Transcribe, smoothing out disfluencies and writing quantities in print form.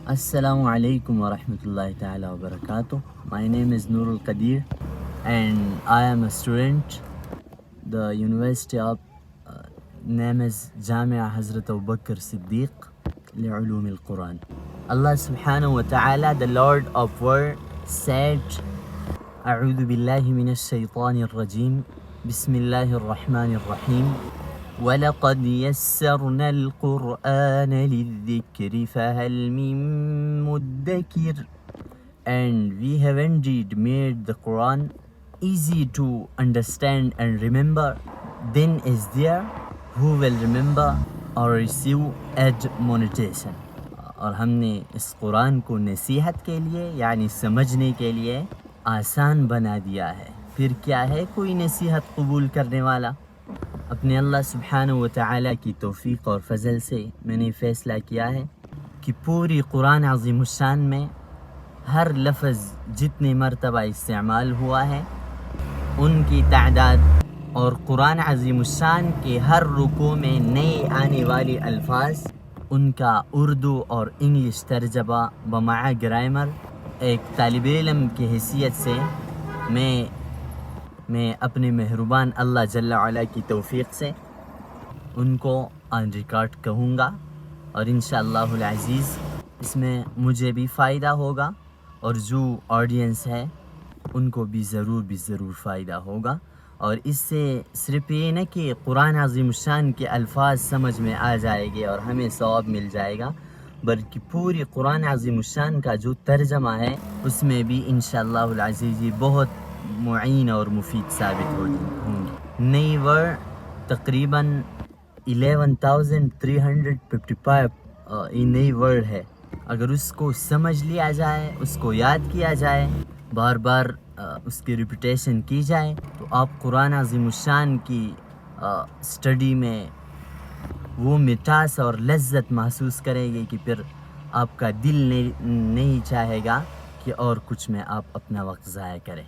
Assalamu alaikum wa rahmatullahi ta'ala wa barakatuh. My name is Nurul Qadir and I am a student. The university of name is Jamia Hazrat Abu Bakr Siddiq li'ulum al-Quran. Allah subhanahu wa ta'ala, the Lord of Word, said, A'udhu billahi minash shaytanir rajim. Bismillahir rahmanir rahim. وَلَقَدْ يَسَّرْنَا الْقُرْآنَ لِلذِّكْرِ فَهَلْ مِن مُدَّكِرٍ. And we have indeed made the Quran easy to understand and remember. Then is there who will remember or receive admonition. اور ہم نے اس قرآن کو نصیحت کے لیے یعنی سمجھنے کے لیے آسان بنا دیا ہے. پھر کیا ہے کوئی نصیحت قبول کرنے والا؟ اپنے اللہ سبحانہ و تعالیٰ کی توفیق اور فضل سے میں نے فیصلہ کیا ہے کہ پوری قرآن عظیم الشان میں ہر لفظ جتنے مرتبہ استعمال ہوا ہے ان کی تعداد اور قرآن عظیم الشان کے ہر رکوع میں نئے آنے والے الفاظ ان کا اردو اور انگلش ترجمہ بمع گرامر ایک طالب علم کی حیثیت سے میں اپنے مہربان اللہ جل وعلا کی توفیق سے ان کو آن ریکارڈ کہوں گا اور انشاءاللہ العزیز اس میں مجھے بھی فائدہ ہوگا اور جو آڈینس ہے ان کو بھی ضرور فائدہ ہوگا. اور اس سے صرف یہ نہ کہ قرآن عظیم الشان کے الفاظ سمجھ میں آ جائے گے اور ہمیں ثواب مل جائے گا بلکہ پوری قرآن عظیم الشان کا جو ترجمہ ہے اس میں بھی انشاءاللہ العزیز یہ معین اور مفید ثابت ہوں گے. نئی ورڈ تقریباً 11,355 یہ نئی ورڈ ہے. اگر اس کو سمجھ لیا جائے اس کو یاد کیا جائے بار بار اس کی ریپیٹیشن کی جائے تو آپ قرآن عظیم الشان کی اسٹڈی میں وہ مٹاس اور لذت محسوس کریں گے کہ پھر آپ کا دل نہیں چاہے گا کہ اور کچھ میں آپ اپنا وقت ضائع کریں.